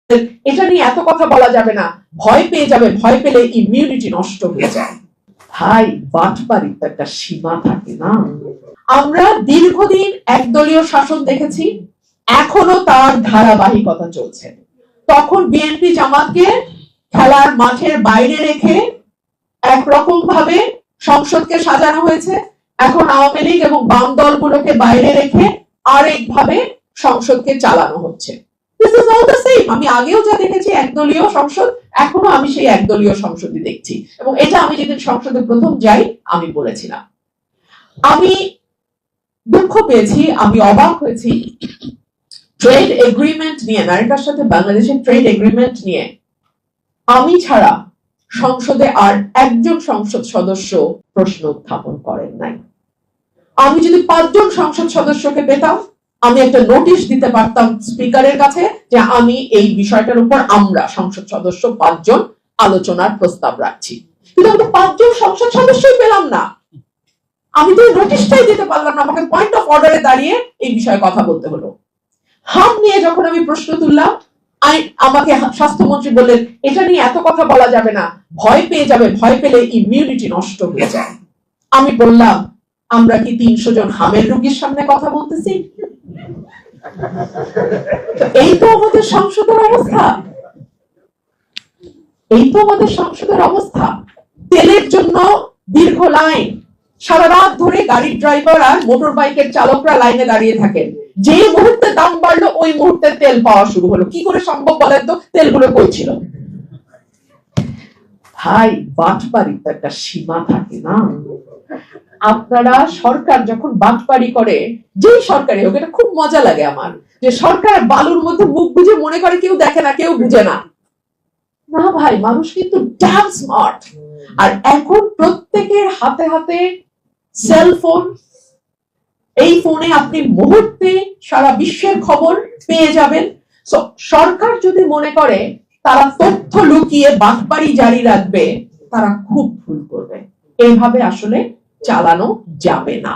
এটা নিয়ে এত কথা বলা যাবে না, ভয় পেয়ে যাবে, ভয় পেলে ইমিউনিটি নষ্ট হয়ে যায়। ভাই, বাটপাড়ির একটা সীমা থাকে না? আমরা দীর্ঘদিন একদলীয় শাসন দেখেছি, এখনো তার ধারাবাহিকতা চলছে। তখন বিএনপি জামাতকে খেলার মাঠের বাইরে রেখে একরকম ভাবে সংসদকে সাজানো হয়েছে, এখন আওয়ামী লীগ এবং বাম দলগুলোকে বাইরে রেখে আরেকভাবে সংসদকে চালানো হচ্ছে। আমি আগেও যা দেখেছি একদলীয় সংসদ, এখনো আমি সেই একদলীয় সংসদই দেখছি, এবং এটা আমি যেদিন সংসদে প্রথম যাই আমি বলেছিলাম। আমি দুঃখ পেয়েছি, আমি অবাক হয়েছি ট্রেড এগ্রিমেন্ট নিয়ে, আমেরিকার সাথে বাংলাদেশের ট্রেড এগ্রিমেন্ট নিয়ে আমি ছাড়া সংসদে আর একজন সংসদ সদস্য প্রশ্ন উত্থাপন করেন নাই। আমি যদি 5 জন সংসদ সদস্যকে পেতাম, আমি একটা নোটিশ দিতে পারতাম স্পিকারের কাছে যে আমি এই বিষয়টার উপর আমরা সংসদ সদস্য 5 জন আলোচনার প্রস্তাব রাখছি। কিন্তু আমি তো 5 জন সংসদ সদস্যই পেলাম না, আমি তো নোটিশটাই দিতে পারলাম না, আমাকে পয়েন্ট অফ অর্ডারে দাঁড়িয়ে এই বিষয়ে কথা বলতে হলো। হাম নিয়ে যখন আমি প্রশ্ন তুললাম, আমাকে স্বাস্থ্যমন্ত্রী বললেন এটা নিয়ে এত কথা বলা যাবে না, ভয় পেয়ে যাবে, ভয় পেলে ইমিউনিটি নষ্ট হয়ে যায়। আমি বললাম আমরা কি 300 জন হামের রোগীর সামনে কথা বলতেছি? এই তো আমাদের সংসদের অবস্থা, এই তো আমাদের সংসদের অবস্থা। তেলের জন্য দীর্ঘ লাইন, সারা রাত ধরে গাড়ির ড্রাইভার আর মোটর বাইকের চালকরা লাইনে দাঁড়িয়ে থাকেন, যে মুহূর্তে দাম বাড়লো ওই মুহূর্তে তেল পাওয়া শুরু হলো। কি করে সম্ভব বলেন তো? তেলগুলো কই ছিল? ভাই, বাটপাড়ির তো একটা সীমা থাকে না? আপনারা সরকার যখন বাটপাড়ি করে, যেই সরকারি হোক, এটা খুব মজা লাগে আমার, যে সরকার বালুর মধ্যে মুখ বুঝে মনে করে কেউ দেখে না, কেউ বুঝে না। না ভাই, মানুষ কিন্তু ড্যাম স্মার্ট। আর এখন প্রত্যেকের হাতে হাতে সেলফোন, এই ফোনে আপনি মুহূর্তে সারা বিশ্বের খবর পেয়ে যাবেন। সরকার যদি মনে করে তারা তথ্য লুকিয়ে বাটপাড়ি জারি রাখবে, তারা খুব ভুল করবে। এইভাবে আসলে চালানো যাবে না।